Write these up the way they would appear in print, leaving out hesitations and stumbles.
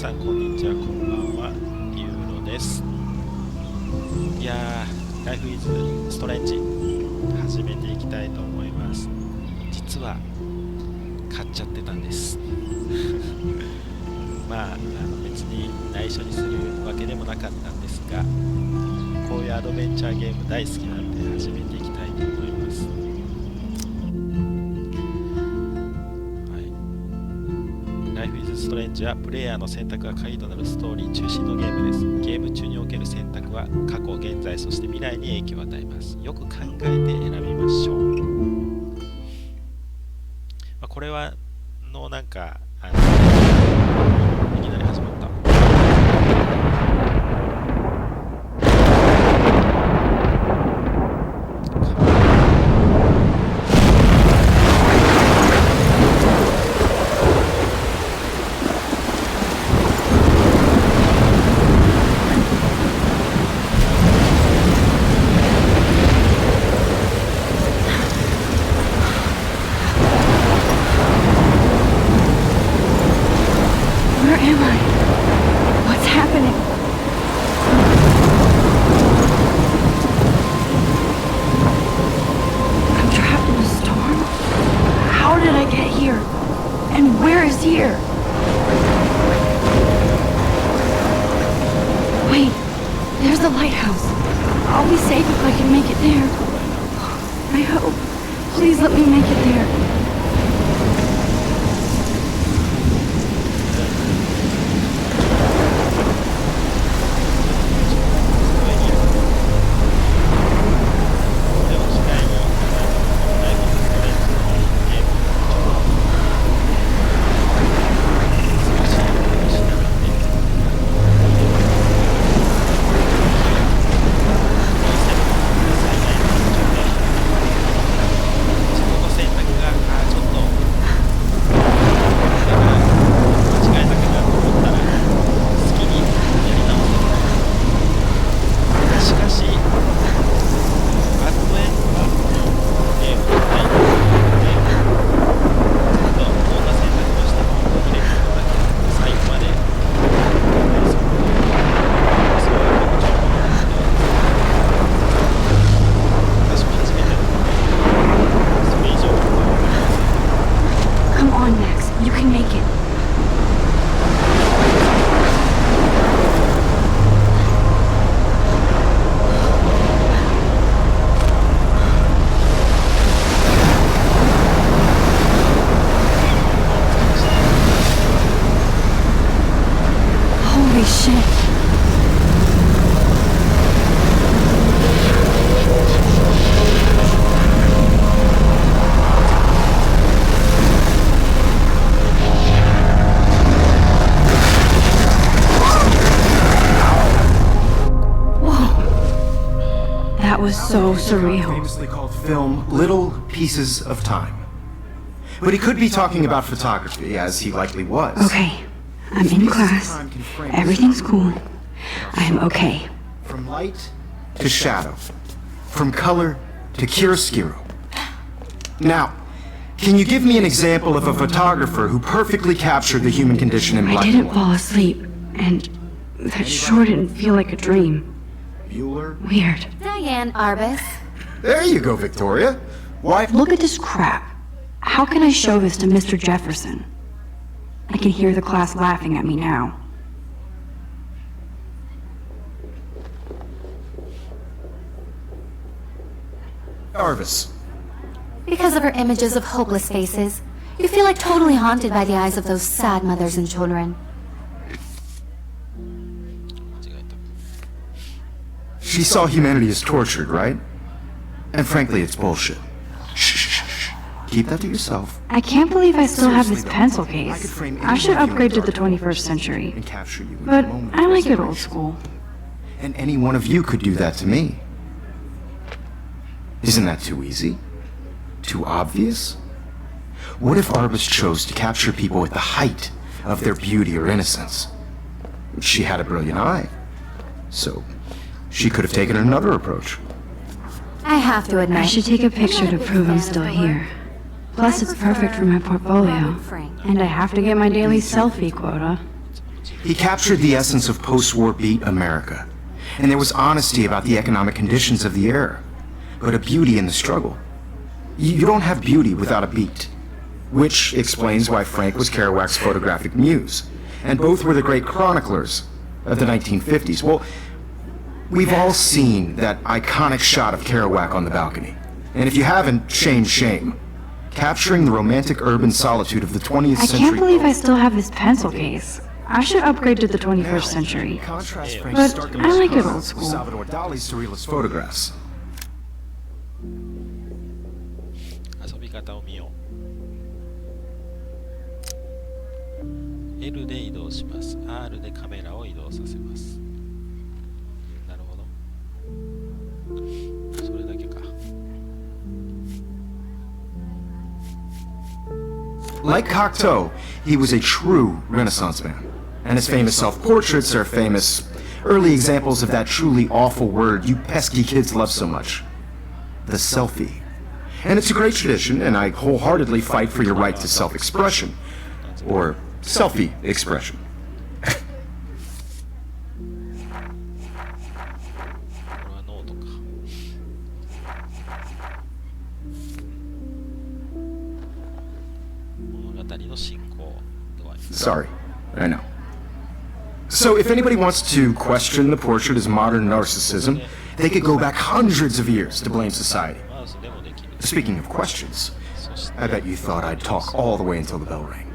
さんこんにちは、こんばんは、ゆうろです。いやー、ライフイズストレンジ始めていきたいと思います。実は買っちゃってたんですまあ、別に内緒にするわけでもなかったんですが、こういうアドベンチャーゲーム大好きなんで始めていきたいと思います。ライフイズストレンジはプレイヤーの選択が鍵となるストーリー中心のゲームです。ゲーム中における選択は過去、現在、そして未来に影響を与えます。よく考えて選びましょう。これはなんかいきなり始まった。So surreal. Famously called film Little Pieces of Time. But he could be talking about photography, as he likely was. Okay, I'm in class. Everything's cool. I'm okay. From light to shadow. From color to chiaroscuro. Now, can you give me an example of a photographer who perfectly captured the human condition in black and white? I didn't fall asleep, and that sure didn't feel like a dream. Weird. Diane Arbus. There you go, Victoria. Why? Look at this crap. How can I show this to Mr. Jefferson? I can hear the class laughing at me now. Arbus. Because of her images of hopeless faces, you feel like totally haunted by the eyes of those sad mothers and children. She saw humanity as tortured, right? And frankly, it's bullshit. Shh. Keep that to yourself. I can't believe I still have this pencil case. I should upgrade to the 21st century. But I like it old school. And any one of you could do that to me. Isn't that too easy? Too obvious? What if Arbus chose to capture people at the height of their beauty or innocence? She had a brilliant eye. So she could have taken another approach. I have to admit, I should take a picture to prove I'm still here. Plus, it's perfect for my portfolio. And I have to get my daily selfie quota. He captured the essence of post-war beat America, and there was honesty about the economic conditions of the era, but a beauty in the struggle. You don't have beauty without a beat, which explains why Frank was Kerouac's photographic muse, and both were the great chroniclers of the 1950s. Well, we've all seen that iconic shot of Kerouac on the balcony, and if you haven't, shame. Capturing the romantic urban solitude of the 20th I century. can't believe I still have this pencil case. I should upgrade to the 21st century. Contrast But Frank's stark I like it image old with school. Salvador Dali's surrealist photographs. 遊び方を見よう。L で移動します。R でカメラを移動させます。なるほど。それだけか。Like Cocteau, he was a true Renaissance man, and his famous self-portraits are famous early examples of that truly awful word you pesky kids love so much, the selfie. And it's a great tradition, and I wholeheartedly fight for your right to self-expression, or selfie expression. これはノートか。物語の進行度合い。Sorry, I know. So if anybody wants to question the portrait as modern narcissism, they could go back hundreds of years to blame society. マウスでもできる。 Speaking of questions, そして I bet you thought I'd talk all the way until the bell rang.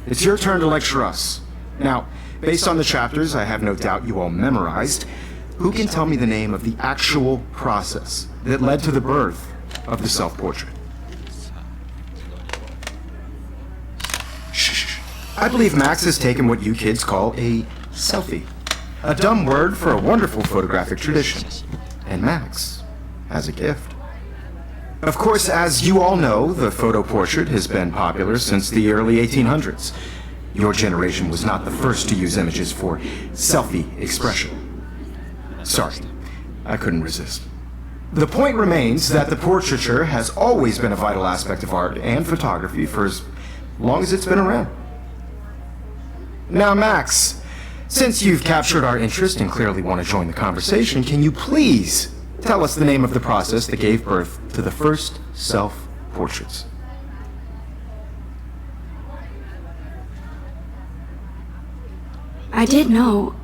It's your turn to lecture us. Now, based on the chapters I have no doubt you all memorized, who can tell me the name of the actual process that led to the birth of the self-portrait? さあ、自動に Shh. I believe Max has taken what you kids call a selfie. A dumb word for a wonderful photographic tradition. And Max has a gift. Of course, as you all know, the photo portrait has been popular since the early 1800s. Your generation was not the first to use images for selfie expression. Sorry, I couldn't resist. The point remains that the portraiture has always been a vital aspect of art and photography for as long as it's been around. Now, Max, since you've captured our interest and clearly want to join the conversation, can you please tell us the name of the process that gave birth to the first self-portraits? I did know,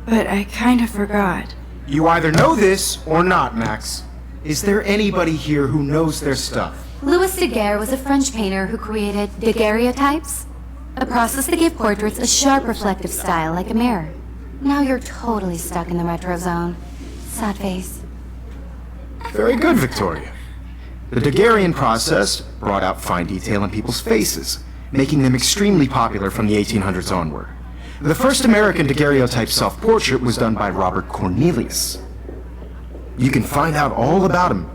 but I kind of forgot. You either know this or not, Max. Is there anybody here who knows their stuff? Louis Daguerre was a French painter who created daguerreotypes, a process that gave portraits a sharp reflective style like a mirror. Now you're totally stuck in the retro zone. Sad face. Very good, Victoria. The Daguerrean process brought out fine detail in people's faces, making them extremely popular from the 1800s onward. The first American daguerreotype self-portrait was done by Robert Cornelius. You can find out all about him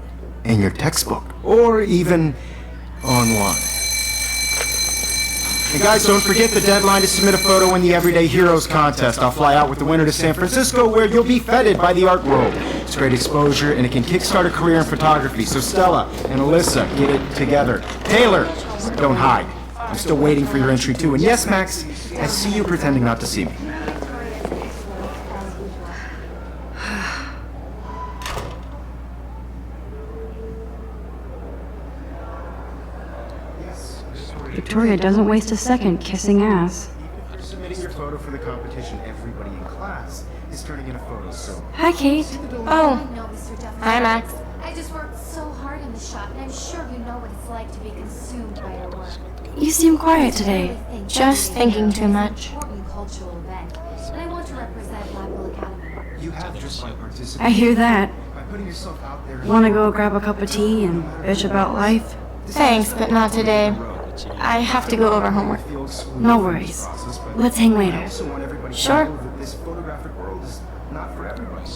in your textbook, or even online. And guys, don't forget the deadline to submit a photo in the Everyday Heroes contest. I'll fly out with the winner to San Francisco, where you'll be feted by the art world. It's great exposure, and it can kickstart a career in photography. So Stella and Alyssa, get it together. Taylor, don't hide. I'm still waiting for your entry too. And yes, Max, I see you pretending not to see me. Victoria doesn't waste a second kissing ass. Submitting your photo for the competition, everybody in class is turning in a photo, so... Hi, Kate. Oh, No, Mr. Duffy. hi, Max. I just worked so hard in the shop, and I'm sure you know what it's like to be consumed by your work. You seem quiet today. Just thinking too much. Important cultural event, and I want to represent Blackwell Academy. You have just by participating. I hear that. By putting yourself out there... Wanna go grab a cup of tea and bitch about life? Thanks, but not today. I have to go over homework. No worries. Let's hang later. Sure. This photographic world is not for everybody.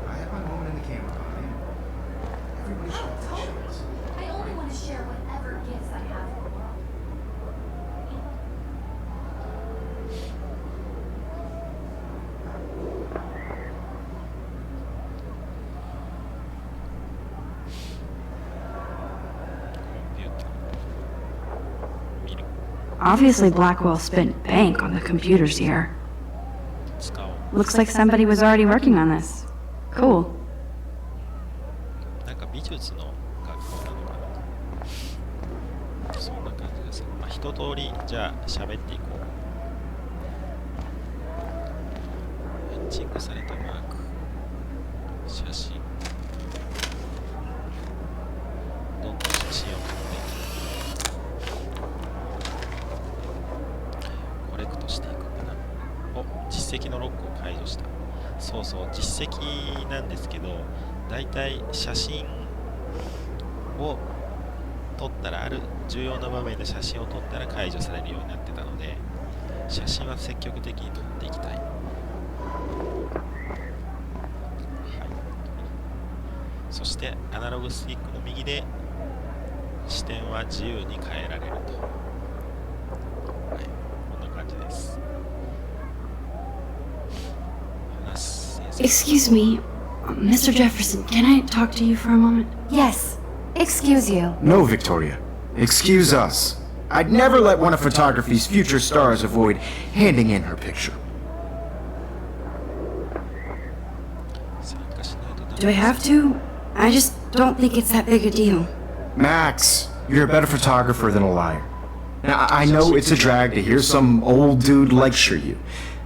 I have my moment in the camera behind. Everybody should have the chance. I only want to share whatever gifts I have in the world. Obviously, Blackwell spent bank on the computers here. Looks like somebody was already working on this. Cool. なんか美術の学校なのかな。そんな感じです。まあ、一通りじゃあ喋っていこう。エッチングされたマーク、写真、どんどん写真を撮ってコレクトしていくんだな。お、実績のロックを解除した。そうそう、実績なんですけど、だいたい写真を撮ったら、ある重要な場面で写真を撮ったら解除されるようになってたので、写真は積極的に撮っていきたい。そしてアナログスティックの右で視点は自由に変えられると、はい、こんな感じです。話す先生。 Excuse me, Mr. Jefferson, can I talk to you for a moment? Yes. Excuse you. No, Victoria. Excuse us. I'd never let one of photography's future stars avoid handing in her picture. Do I have to? I just don't think it's that big a deal. Max, you're a better photographer than a liar. Now, I know it's a drag to hear some old dude lecture you,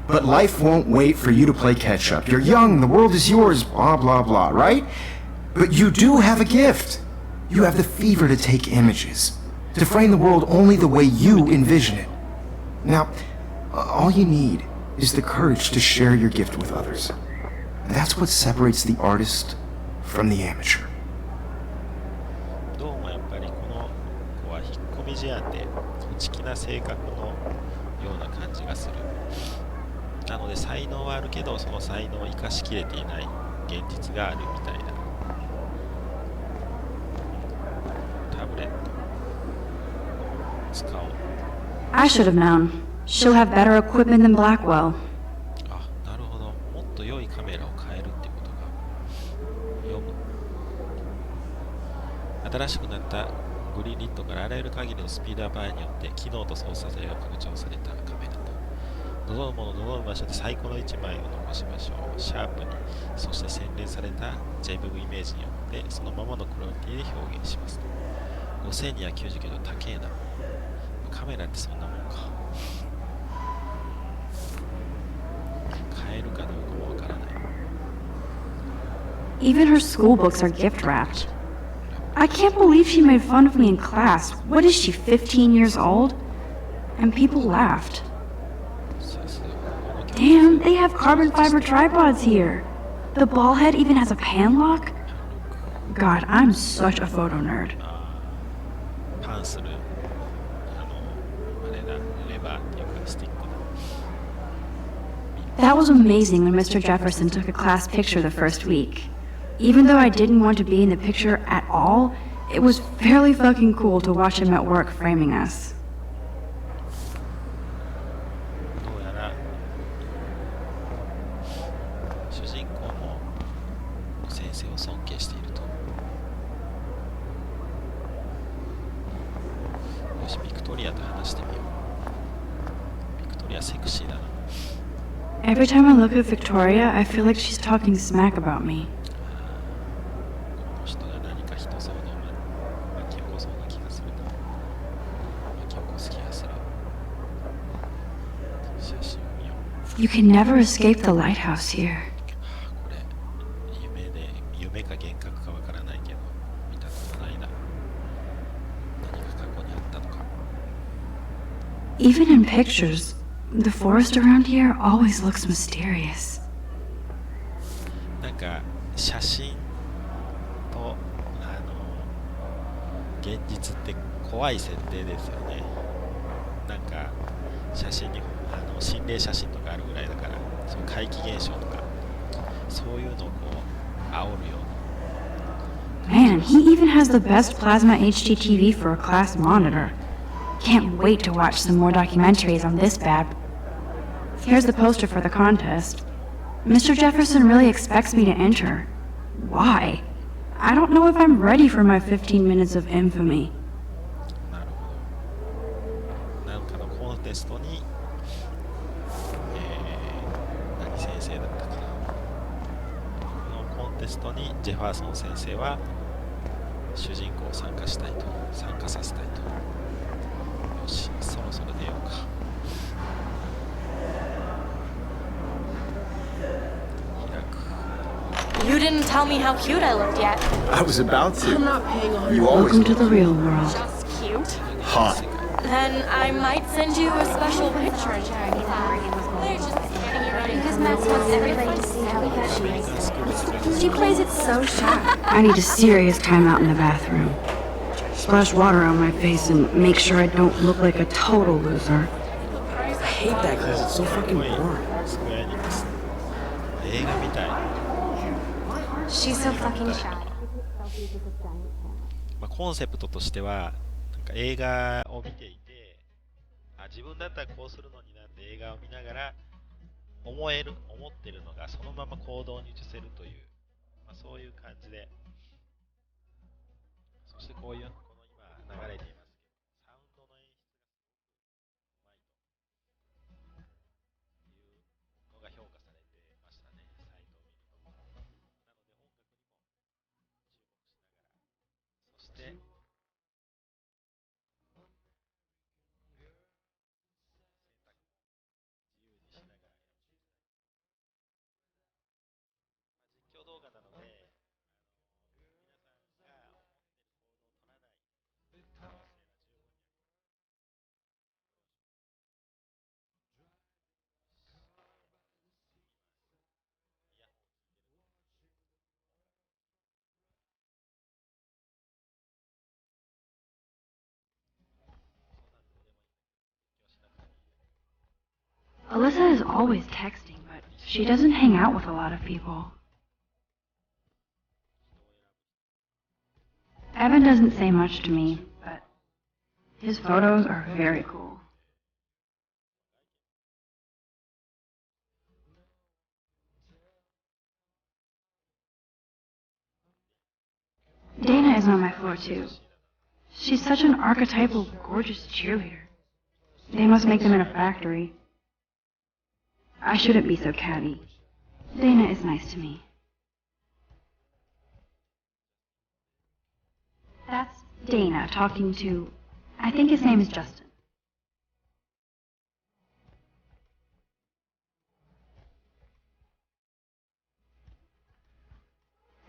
but life won't wait for you to play catch-up. You're young, the world is yours, blah, blah, blah, right? But you do have a gift. You have the fever to take images, to frame the world only the way you envision it. Now, all you need is the courage to share your gift with others. That's what separates the artist from the amateur. どうもやっぱりこの子は引っ込み思案で内気な性格のような感じがする。なので才能はあるけど、その才能を生かしきれていない現実があるみたいな。タブレット使おう。 I should have known. She'll have better equipment than Blackwell. あ、なるほど。もっと良いカメラを変えるってことか。読む。新しくなったグリーンリットからあらゆる限りのスピードや場合によって機能と操作性が拡張されたカメラと、望むもの望む場所で最高の1枚を残しましょう。シャープに、そして洗練された JPEG イメージによってそのままのクオリティで表現しますと。5299度高えな。カメラってそんなもんか。変えるかどうかもわからない。 Even her school books are gift wrapped. I can't believe she made fun of me in class. What is she, 15 years old? And people laughed. さすがこの教 Damn, they have carbon fiber tripods here. The ball head even has a pan lock? God, I'm such a photo nerd. パンするあれだ、レバーっていうかスティックだ。 That was amazing when Mr. Jefferson took a class picture the first week. Even though I didn't want to be in the picture at all, it was fairly fucking cool to watch him at work framing us. どうやら主人公も先生を尊敬していると。よし、ビクトリアと話してみよう。ビクトリアセクシーだな。 Every time I look at Victoria, I feel like she's talking smack about me. この人が何か人騒動を巻き起こそうな気がするな。巻き起こす気がする。写真を見よう。 You can never escape the lighthouse here. これ夢か幻覚かわからないけど見たことないな。何が過去にあったのか。 Even in pictures, the forest around here always looks mysterious. なんか写真と現実って怖い設定ですよね。なんか写真に心霊写真とかあるぐらいだから、その怪奇現象とかそういうのをこう煽るような。 Man, he even has the best plasma HDTV for a class monitor. Can't wait to watch some more documentaries on this bad. Here's the poster for the contest. Mr. Jefferson really expects me to enter. Why? I don't know if I'm ready for my 15 minutes of infamy. なるほど。なんかのコンテストに、何先生だ。テストにジェファーソン先生は主人公を参加させたいと。よし、そろそろ出ようか。開く。 You didn't tell me how cute I looked yet. I was about to. I'm not paying on You always Welcome to the real world. Just cute. hot. Then I might send you a special picture. They're just getting you ready. Because Max wants everybody to see how good she is. She plays it so sharp. I need a serious timeout in the bathroom. Splash water on my face and make sure I don't look like a total loser. I hate that class. It's so fucking boring. スクエアエニックス。映画みたい。She's so fucking shy. コンセプトとしては、なんか映画を見ていて、自分だったらこうするのになって映画を見ながら思ってるのがそのまま行動に移せるという、そういう感じで、そしてこの今流れていますけど、サウンドの演出がすごくうまいというのが評価されてましたね、サイトを見ると。なので音楽にも注目しながら、そして実況動画なので、皆さんが思っている行動を取らない可能性が十分にある。Alyssa is always texting, but she doesn't hang out with a lot of people. Evan doesn't say much to me, but his photos are very cool. Dana is on my floor too. She's such an archetypal, gorgeous cheerleader. They must make them in a factory. I shouldn't be so catty. Dana is nice to me. That's Dana talking to, I think his name is Justin.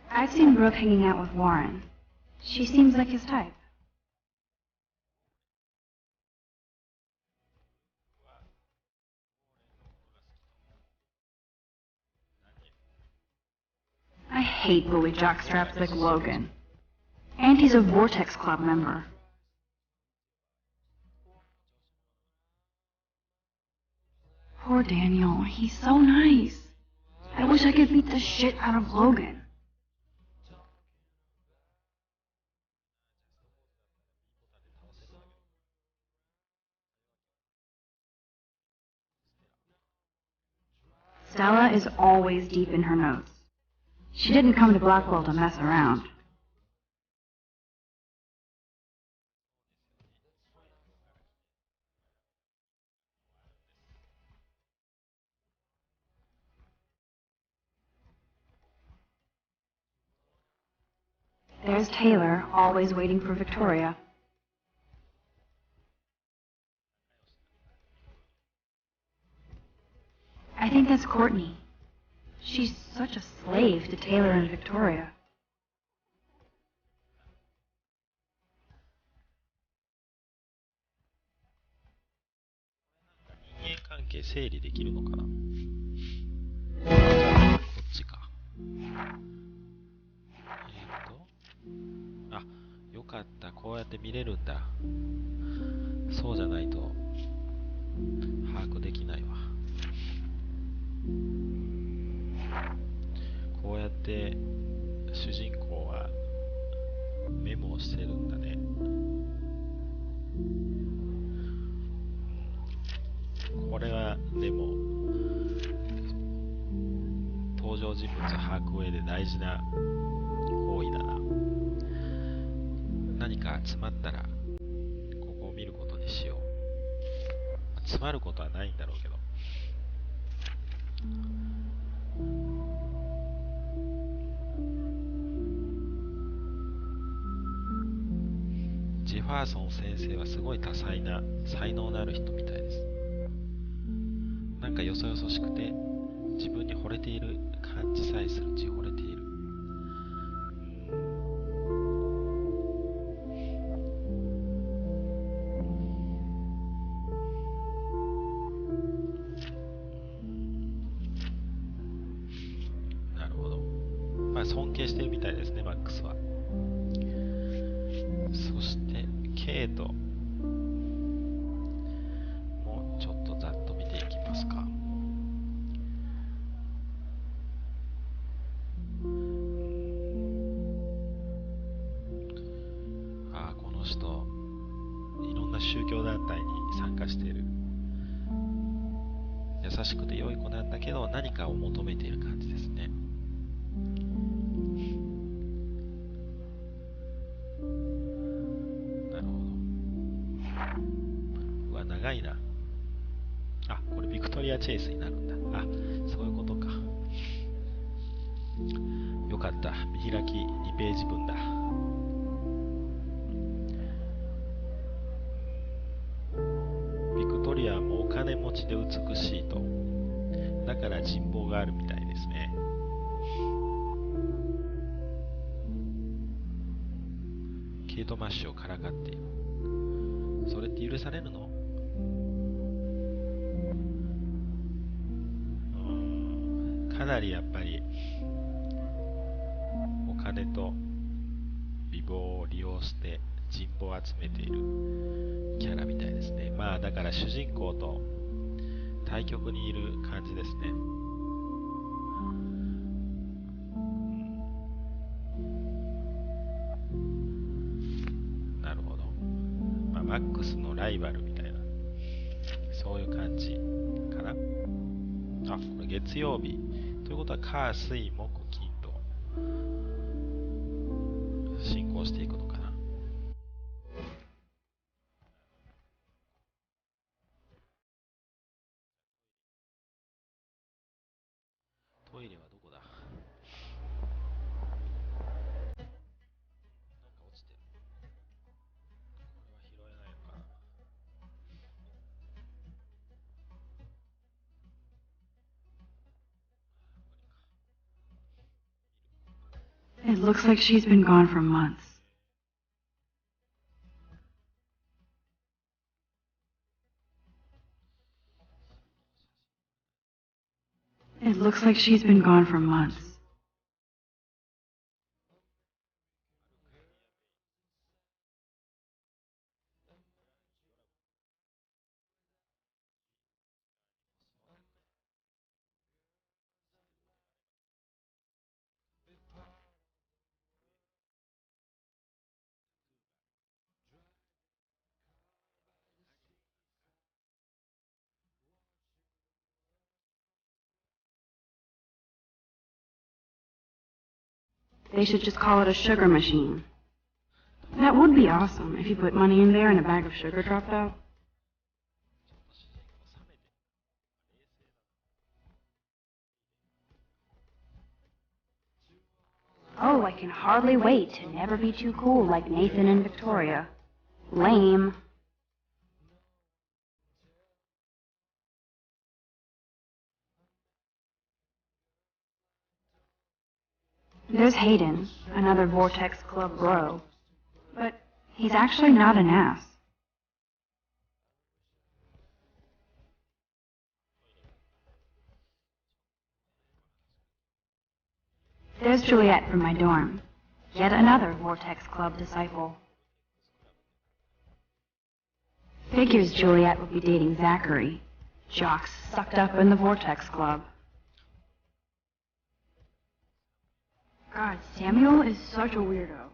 I've seen Brooke hanging out with Warren. She seems like his type. I hate bully jockstraps like Logan. And he's a Vortex Club member. Poor Daniel, he's so nice. I wish I could beat the shit out of Logan. Stella is always deep in her notes. She didn't come to Blackwell to mess around. There's Taylor, always waiting for Victoria. I think that's Courtney. She's such a slave to Taylor and Victoria.整理できるのかな。こっちか。あ、よかった。こうやって見れるんだ。そうじゃないと把握できないわ。こうやって主人公はメモをしてるんだね。これはでも登場人物を把握上で大事な行為だな。何か詰まったらここを見ることにしよう。詰まることはないんだろうけど。ジェファーソン先生はすごい多彩な才能のある人みたいです。なんかよそよそしくて自分に惚れている感じさえするうち惚れている。なるほど。まあ尊敬してるみたいですね、マックスは。そしてケイトもちょっとざっと見ていきますか。この人いろんな宗教団体に参加している。優しくて良い子なんだけど何かを求めている感じですね。なるほど。うわ、長いな。これビクトリアチェイスになるんだ。そういうことか。よかった。見開き2ページ分だ。ビクトリアもお金持ちで美しいと。だから人望があるみたいですね。ケイト・マッシュをからかっている。それって許されるの？かなりやっぱりお金と美貌を利用して人望を集めているキャラみたいですね。だから主人公と対極にいる感じですね。なるほど。マックスのライバルみたいな、そういう感じかな。これ月曜日ということは火水木金と進行していくのかな。トイレはどこだ？なんか落ちてる。これは拾えないのかな。It looks like she's been gone for months. It looks like she's been gone for months. They should just call it a sugar machine. That would be awesome if you put money in there and a bag of sugar dropped out. Oh, I can hardly wait to never be too cool like Nathan and Victoria. Lame. There's Hayden, another Vortex Club bro. But he's actually not an ass. There's Juliet from my dorm. Yet another Vortex Club disciple. Figures Juliet would be dating Zachary. Jocks sucked up in the Vortex Club. God, Samuel is such a weirdo.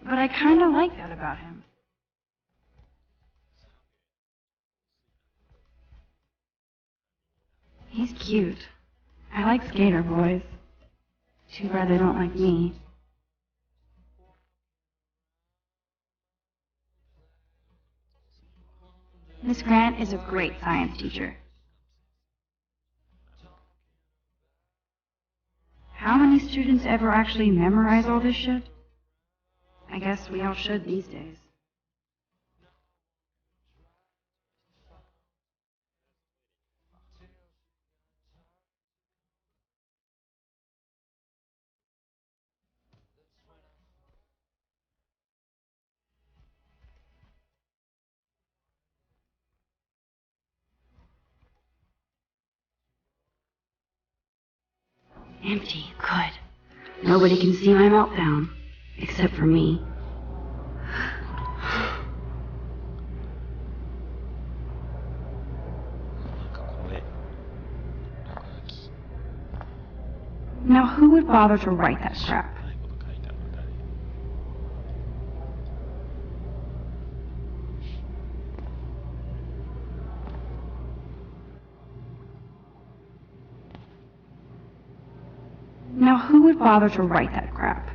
But I kinda like that about him. He's cute. I like skater boys. Too bad they don't like me. Miss Grant is a great science teacher. How many students ever actually memorize all this shit? I guess we all should these days. Empty. Good. Nobody can see my meltdown. Except for me. Now who would bother to write that crap? Now who would bother to write that crap?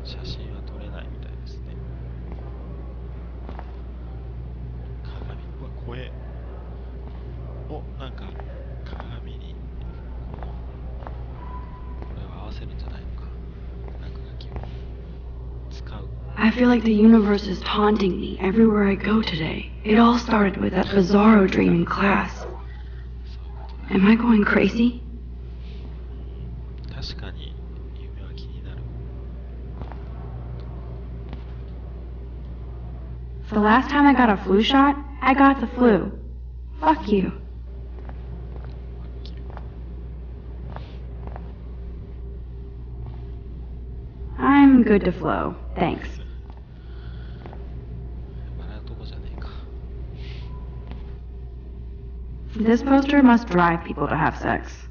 写真は撮れないみたいですね。鏡、うわ、怖え。お、なんか鏡にこれを合わせるんじゃないのか。落書きを使う。I feel like the universe is taunting me everywhere I go today. It all started with that bizarro dream in class. Am I going crazy? 確かに夢は気になる。The last time I got a flu shot, I got the flu. Fuck you. I'm good to flow. Thanks. 笑うとこじゃねえか。 This poster must drive people to have sex.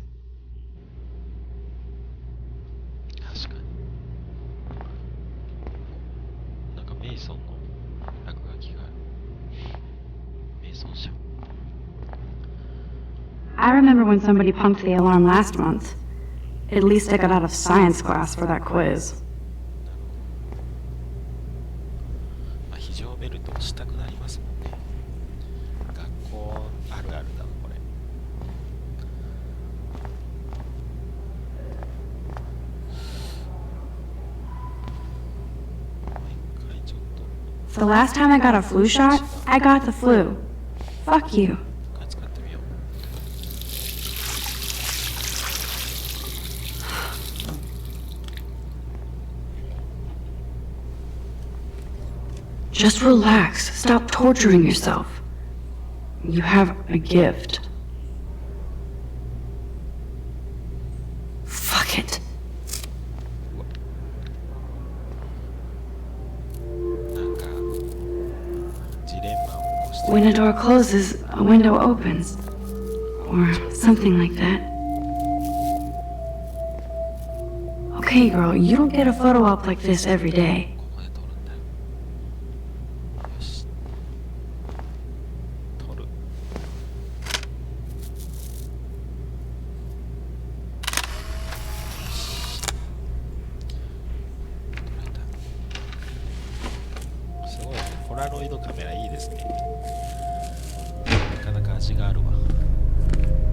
確かに。なんかメイソンの落書きがある。メイソン社。 I remember when somebody punked the alarm last month. At least I got out of science class for that quiz. まあ、非常ベルトをしたくなりますもんね。学校あるあるだわこれ。もう一回ちょっと The last time I got a flu shot, I got the flu. Fuck you. 一回使ってみよう。 Just relax. Stop torturing yourself. You have a gift. Fuck it. なんかジレンマを起こして When a door closes, a window opens. Or something like that. Okay, girl, you don't get a photo op like this every day. ここで撮るんだよ。よし。撮る。撮れた。すごいね。ポラロイドカメラいいですね。なかなか味があるわ。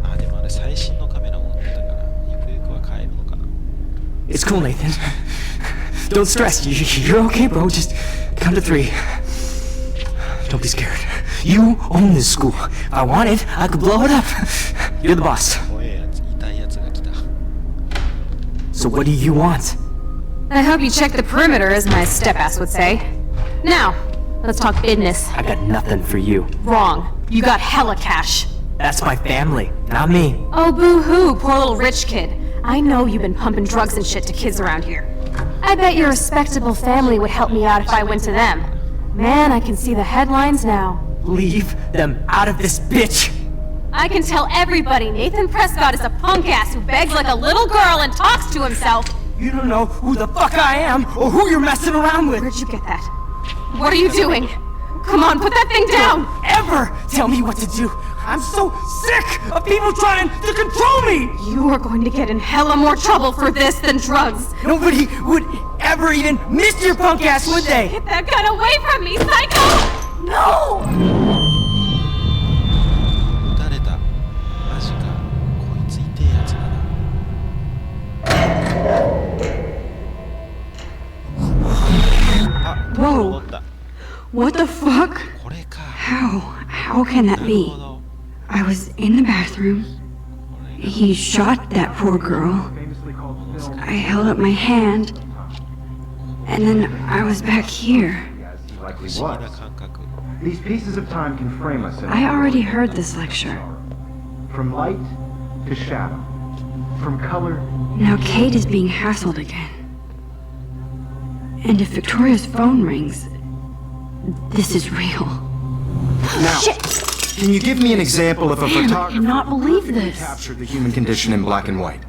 あ、でもあれ最新のカメラ持ってたから、ゆくゆくは買えるのかな。 It's cool, Nathan. Don't stress. You're okay, bro. Just count to 3. Don't be scared. You own this school. If I wanted, I could blow it up. You're the boss. 怖えやつ、痛いやつが来た。 So what do you want? I hope you check the perimeter, as my step-ass would say. Now, let's talk business. I got nothing for you. Wrong. You got hella cash. That's my family, not me. Oh, boo-hoo, poor little rich kid. I know you've been pumping drugs and shit to kids around here. I bet your respectable family would help me out if I went to them. Man, I can see the headlines now. Leave them out of this bitch. I can tell everybody Nathan Prescott is a punk ass who begs like a little girl and talks to himself. You don't know who the fuck I am or who you're messing around with. Where'd you get that? What are you doing? Come on, put that thing down! Ever tell me what to do. I'm so sick of people trying to control me. You are going to get in hella more trouble for this than drugs. Nobody would ever even miss your punk ass, would they? Get that gun away from me, psycho! No! 撃たれた。マジか。こいつ痛えやつだな。あ、戻った。 What the fuck? これか。 How can な that る be? ほど。 I was in the bathroom. He shot that poor girl. I held up my hand. And then I was back here. Likely 不思議な was. 感覚。 These pieces of time can frame us in I already heard this lecture. from light to shadow, from color Now Kate is being hassled again. And if Victoria's phone rings, this is real. Now, can you give me an example of a Man, I photographer cannot believe who this. captured the human condition in black and white?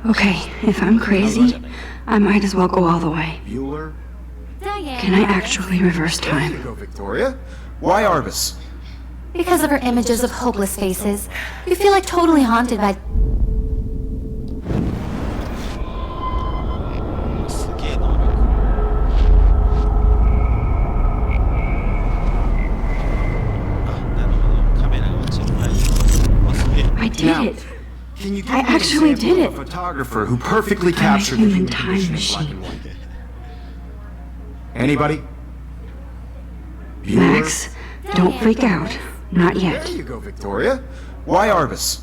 Okay, if I'm crazy, I might as well go all the way. Bueller? Diane. Can I actually reverse There you time? go, Victoria. Why Arbus? Because of her images of hopeless faces, you feel like totally haunted by. すげえ能力。あ、なるほど。カメラが落ちる前に。あ、すげえ。 I did it. Can you give I me an actually example did of a it. photographer who perfectly I'm a captured the human human time condition in machine. black and white? Anybody? Bueller? Max, don't freak out. Not yet. There you go, Victoria. Why Arbus?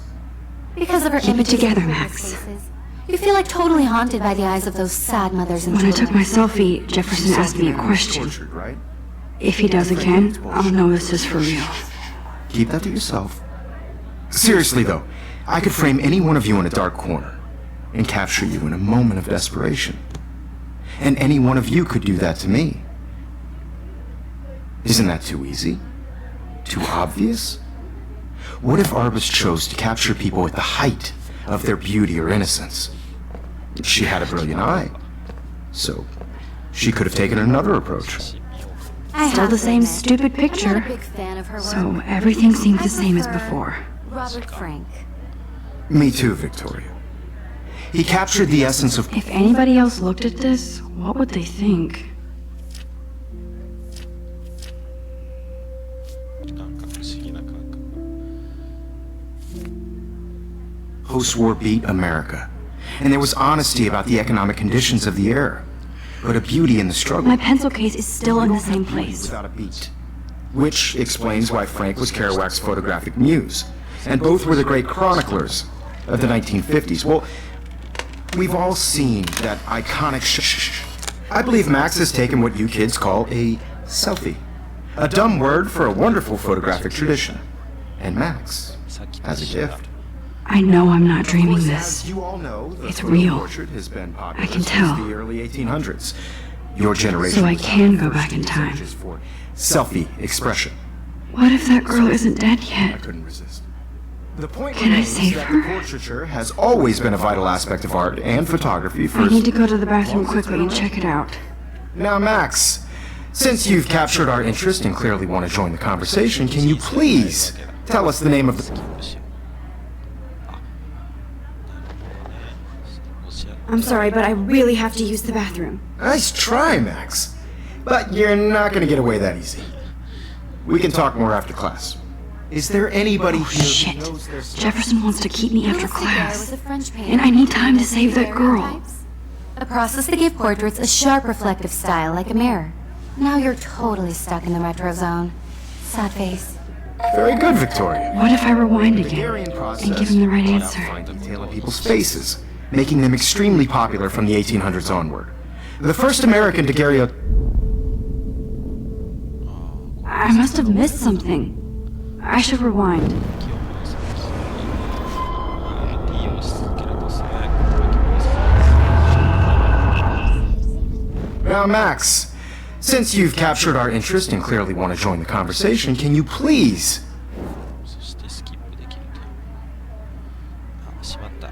Because of her Keep it images together, of hopeless Max. faces, you feel like totally haunted by the eyes of those sad mothers and When I children. took my selfie, Jefferson asked me a question. Tortured, right? If he does again, I'll know this is for real. Keep that to yourself. Seriously, though, I could frame any one of you in a dark corner and capture you in a moment of desperation. And any one of you could do that to me. Isn't that too easy? Too obvious? What if Arbus chose to capture people at the height of their beauty or innocence? She had a brilliant eye, so she could have taken another approach. I Still have the to same admit, stupid I'm not picture. a big fan of her So work. everything seems the I same as prefer before. Robert Frank. Me too, Victoria. He captured the essence of If anybody else looked at this, what would they think? 感覚、不思議な感覚。 post-war beat America, and there was honesty about the economic conditions of the era, but a beauty in the struggle. My pencil case is still in the same place. Without a beat. Which explains why Frank was Kerouac's photographic muse, and both were the great chroniclers of the 1950s. Well, we've all seen that iconic I believe Max has taken what you kids call a selfie. A dumb word for a wonderful photographic tradition. And Max has a gift. I know I'm not Of dreaming course, this. as you all know, the It's photo real. portrait has been popular I can since tell. the early 1800s. Your generation So I was can the go first back in to use time. images for selfie expression. What if that girl isn't dead I yet? couldn't resist. The point Can I remains save that her? the portraiture has always been a vital aspect of art and photography for I need to go to the bathroom quickly and check it out. Now, Max, since you've captured our interest and clearly want to join the conversation, can you please tell us the name of the... むしろ。あ、なるほどね。おしゃ I'm sorry, but I really have to use the bathroom. Nice try, Max. But you're not going to get away that easy. We can talk more after class. Is there anybody Oh, here shit. who knows their stuff? Jefferson wants to keep me after Louis Daguerre was class. a French painter And I need time to who save that girl. daguerreotypes, a process that gave portraits a sharp reflective style like a mirror. Now you're totally stuck in the retro zone. Sad face. Very good, Victoria. What if I rewind The again Daguerrean process and give him the right brought out answer? fine detail in people's faces, making them extremely popular from the 1800s onward. The first American daguerreotype... I must have missed something. I should rewind. 気を戻す。利用し続けると素早く巻き戻す。 Now, Max, since you've captured our interest and clearly want to join the conversation, can you please... そしてスキップできると。あ、しまった。ち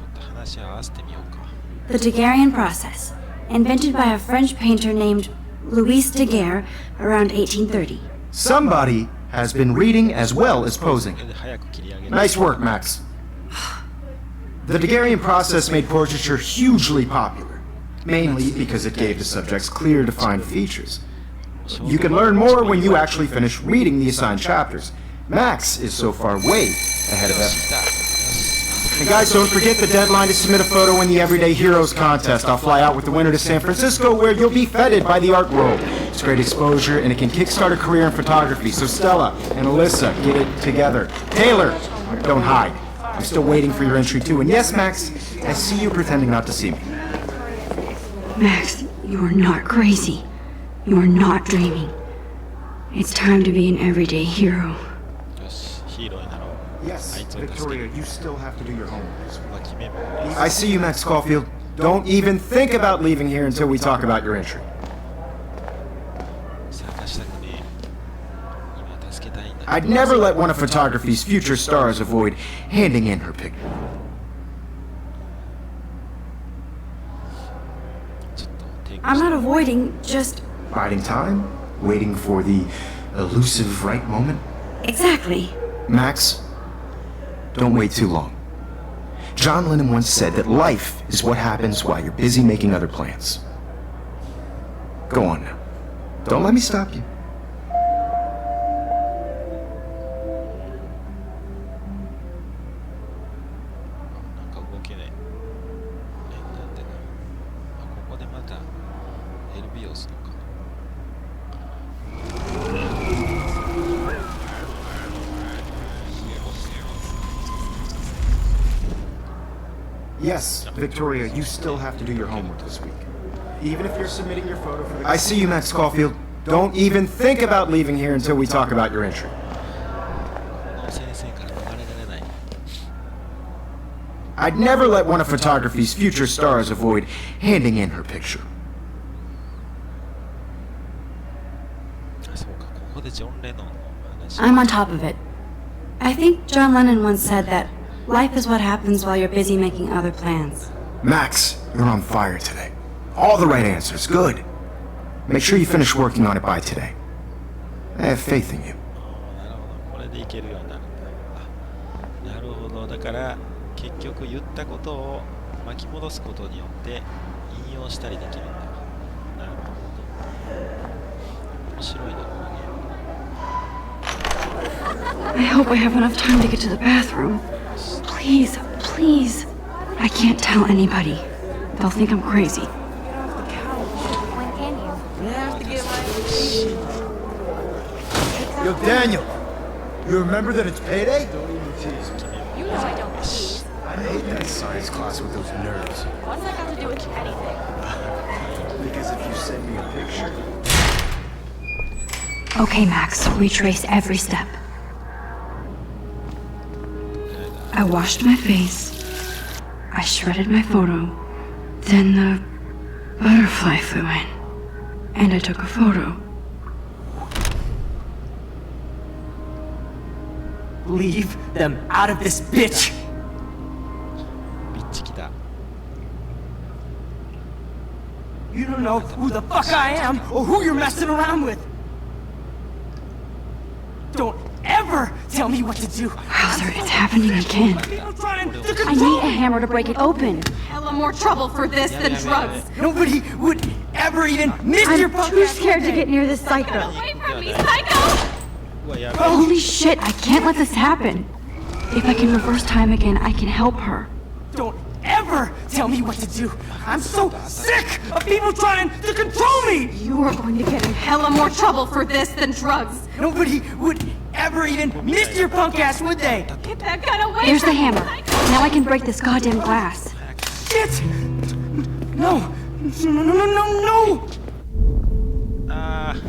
ょっと話を合わせてみようか。 The Daguerrean process, invented by a French painter named Louis Daguerre around 1830. Somebody has been reading as well as posing. それで早く切り上げる。 Nice work, Max. The Daguerrean process made portraiture hugely popular, mainly because it gave the subjects clear, defined features. You can learn more when you actually finish reading the assigned chapters. Max is so far way ahead of everyone. And guys, don't forget the deadline to submit a photo in the Everyday Heroes contest. I'll fly out with the winner to San Francisco, where you'll be feted by the art world. It's great exposure, and it can kickstart a career in photography. So Stella and Alyssa, get it together. Taylor, don't hide. I'm still waiting for your entry too. And yes, Max, I see you pretending not to see me. Max, you are not crazy. You are not dreaming. It's time to be an everyday hero. よし、ヒーローになろう。Yes, Victoria, you still have to do your homework this week. まあ決めも I see you, Max Caulfield. Don't even think about leaving here until we talk about your entry. 参加したくねえ。今助けたいんだ。 I'd never let one of photography's future stars avoid handing in her picture. ちょっと抵抗 I'm して not avoiding, just. Biding time, waiting for the elusive right moment. Exactly. Max, don't wait too long. John Lennon once said that life is what happens while you're busy making other plans. Go on now. Don't let me stop you. なんか動けねえ。なんでだ。ここでまた LB を押すのか。Yes, Victoria, you still have to do your homework this week. Even if you're submitting your photo for the... I see you, Max Caulfield. Don't even think about leaving here until we talk about your entry. この先生から逃れられない。 I'd never let one of photography's future stars avoid handing in her picture. あ、そうか。ここでジョン・レノンの話。 I'm on top of it. I think John Lennon once said that life is what happens while you're busy making other plans. Max, you're on fire today. All the right answers. Good. Make sure you finish working on it by today. I have faith in you. なるほど。これでいけるようになるんだ。あ、なるほど。だから結局言ったことを巻き戻すことによって引用したりできるんだ。なるほど。面白いな、このゲーム。 I hope I have enough time to get to the bathroom. Please, please. I can't tell anybody. They'll think I'm crazy. When can you? Yo, Daniel. You remember that it's payday? You know I don't tease. I hate that science class with those nerds. What's that got to do with anything? Because if you send me a picture... Okay, Max, retrace every step. I washed my face. I shredded my photo. Then the butterfly flew in. And I took a photo. Leave them out of this bitch! ビッチ来た。 You don't know who the fuck I am or who you're messing around with! Don't ever tell me what to do! Wowzer, it's happening again. People trying to I control need a me! hammer to break it open. Hella more trouble for this than drugs. Nobody would ever even miss your I'm punk too ass scared to birthday. get near this psycho. Away from me, psycho! うわ、やべえ。 Holy shit, I can't let this happen. If I can reverse time again, I can help her. Don't ever tell me what to do! I'm so sick of people trying to control me! You are going to get in hella more trouble for this than drugs. Nobody would ever even miss your punk ass, would they? Get that gun away Here's the from me, hammer. psycho! Now I can break this goddamn glass. Shit! No! No, no, no, no, no! あー、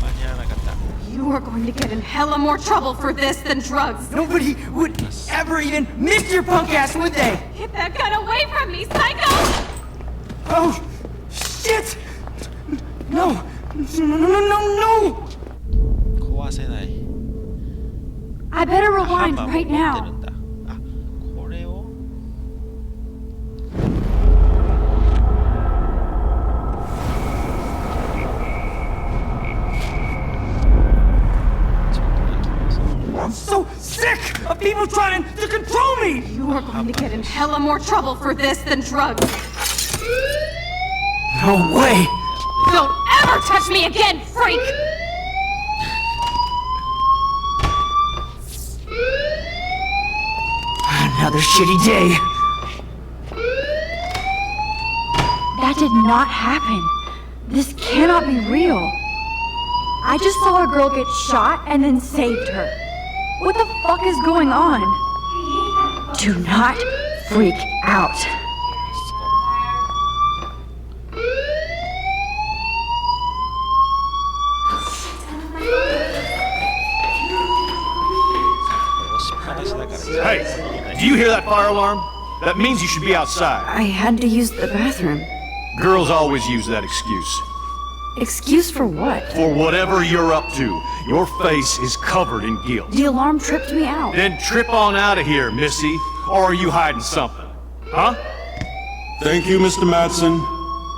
間に合わなかった。 You are going to get in hella more trouble for this than drugs. Nobody would ever even miss your punk ass, would they? Get that gun away from me, psycho! Oh, shit! No! No, no, no, no, no! 壊せない。 I better あハン rewind マーも right 持ってる now. んだ。あ、これをちょっとだけ戻そう。 I'm so sick of people trying to control me! You are going to get in hella more trouble for this than drugs. No way! Don't ever touch me again, freak! Another shitty day. That did not happen. This cannot be real. I just saw a girl get shot and then saved her. What the fuck is going on? Do not freak out. hear that fire alarm? That means you should be outside. I had to use the bathroom. Girls always use that excuse. Excuse for what? For whatever you're up to, your face is covered in guilt. The alarm tripped me out. Then trip on out of here, Missy. Or are you hiding something? Huh? Thank you, Mr. Madsen.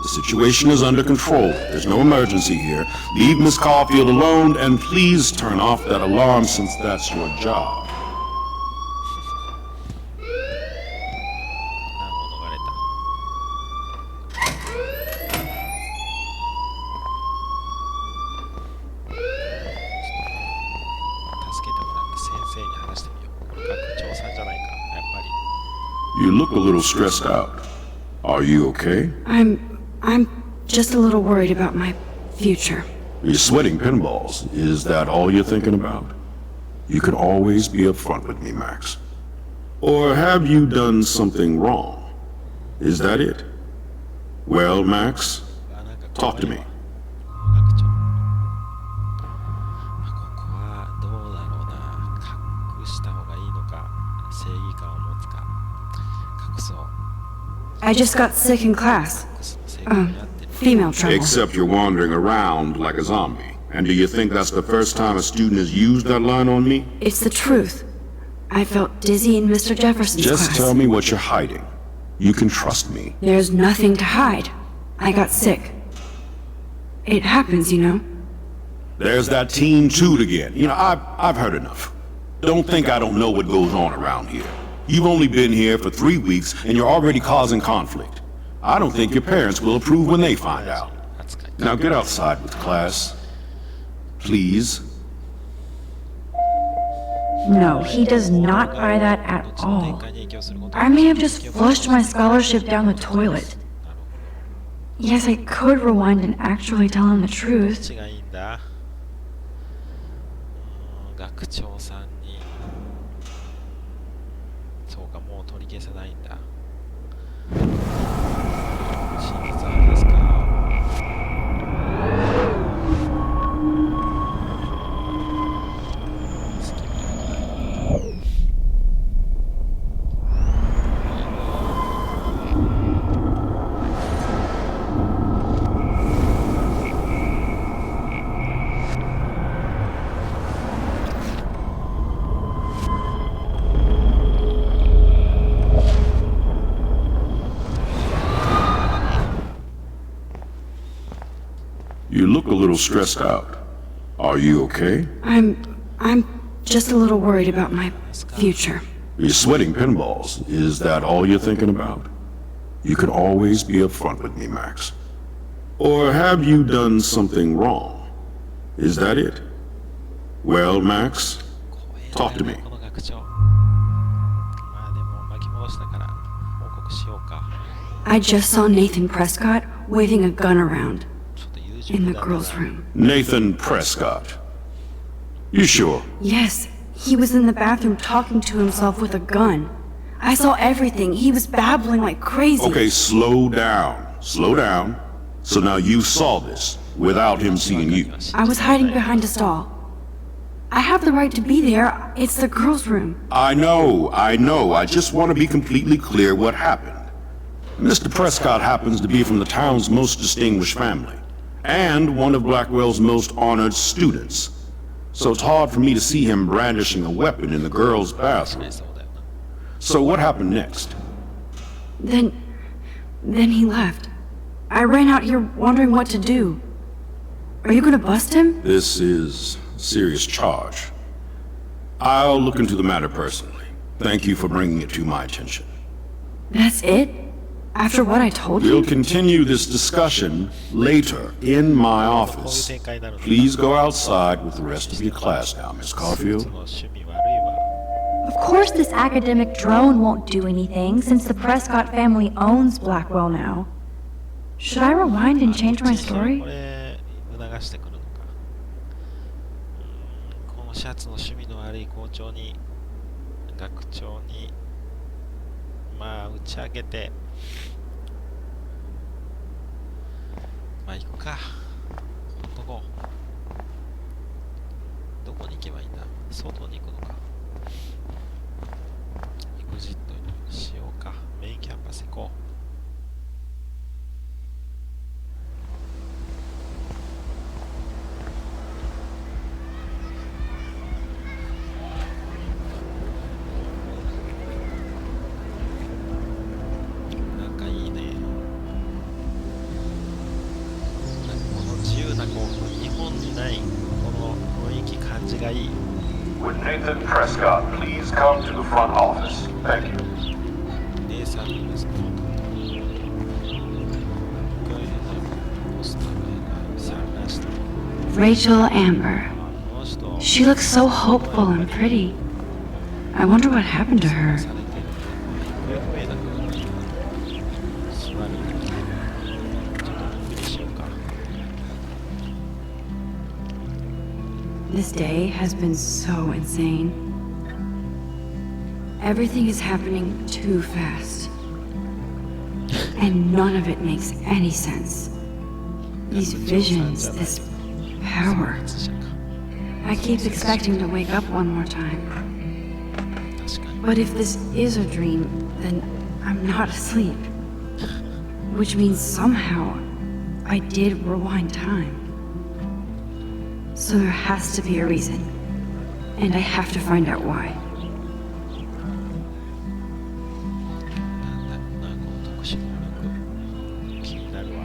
The situation is under control. There's no emergency here. Leave Miss Caulfield alone, and please turn off that alarm since that's your job. 難を逃れた。助けてもらって先生に話してみよう。これ学長さんじゃないか。やっぱり。You look a little stressed out. Are you okay? I'm just a little worried about my future. You're sweating pinballs. Is that all you're thinking about? You can always be upfront with me, Max. Or have you done something wrong? Is that it? Well, Max, あ、なんか talk to me. 学長。ここはどうだろうな。隠した方がいいのか、正義感を持つか。隠そう。 I just got sick in class. 隠す正義感に合ってる。 Female trouble. Except you're wandering around like a zombie. And do you think that's the first time a student has used that line on me? It's the truth. I felt dizzy in Mr. Jefferson's Just class. tell me what you're hiding. You can trust me. There's nothing to hide. I got sick. It happens, you know. There's that teen toot again. You know, I've heard enough. Don't think I don't know what goes on around here. You've only been here for 3 weeks and you're already causing conflict. I don't think your parents will approve when they find out. Now get outside with class. Please. No, he does not buy that at all. I may have just flushed my scholarship down the toilet. Yes, I could rewind and actually tell him the どっ truth. ちがいいんだ。学長さんに。そうか、もう取り消せないんだ。真実はあれですか。スキップできない。You look a little stressed out. Are you okay? I'm just a little worried about my future. You're sweating pinballs. Is that all you're thinking about? You can always be upfront with me, Max. Or have you done something wrong? Is that it? Well, Max, 怖 talk え to な me. この学長。まあでも巻き戻したから報告しようか。 I just saw Nathan Prescott waving a gun around ちょっと優柔 in 不 the 断だ girls' な。 room. Nathan Prescott. You sure? Yes, he was in the bathroom talking to himself with a gun. I saw everything. He was babbling like crazy. Okay, slow down. Slow down. So now you saw this without him seeing you. I was hiding behind a stall. I have the right to be there. It's the girls' room. I know. I just want to be completely clear what happened. Mr. Prescott happens to be from the town's most distinguished family, and one of Blackwell's most honored students. So it's hard for me to see him brandishing a weapon in the girls' 確か bathroom. にそうだよな。 So what happened next? Then he left. I ran out here wondering what to do. Are you gonna bust him? This is a serious charge. I'll look into the matter personally. Thank you for bringing it to my attention. That's it? After what I told We'll you? continue this discussion later in my こういう office. 展開になるんだ。 Please go outside with the rest of your class now, Miss そ Caulfield. の趣味悪いわ。 Of course this academic drone won't do anything since the Prescott family owns Blackwell now. Should I rewind and change my こ story? れ促してくるのか。このシャツの趣味の悪い校長に学長にまあ打ち明けてまあ行くか。ほっとこう。どこに行けばいいんだ。外に行くのか。エグジットりがいい。 Would Nathan Prescott please come to the front office? Thank you. 姉さんの息子。ポスターが散乱してる。 Rachel Amber. この人 She looks so hopeful and pretty. I wonder what happened to her. されてる。行方不明だけど座る。ちょっとびっくりしようか。 This day has been so insane. Everything is happening too fast. And none of it makes any sense. These visions, this power. I keep expecting to wake up one more time. 確かに。 But if this is a dream, then I'm not asleep. Which means somehow I did rewind time. So there has to be a reason. And I have to find out why. なんだろうな、この特殊能力。気になるわ。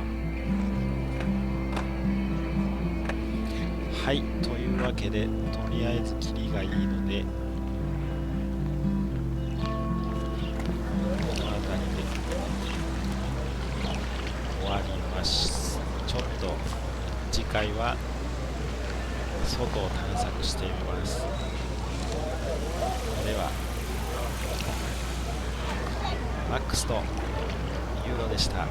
はい、というわけで、とりあえずキリがいいので、この辺りで終わります。ちょっと次回は外を探索してみます。では、マックスとユーロでした。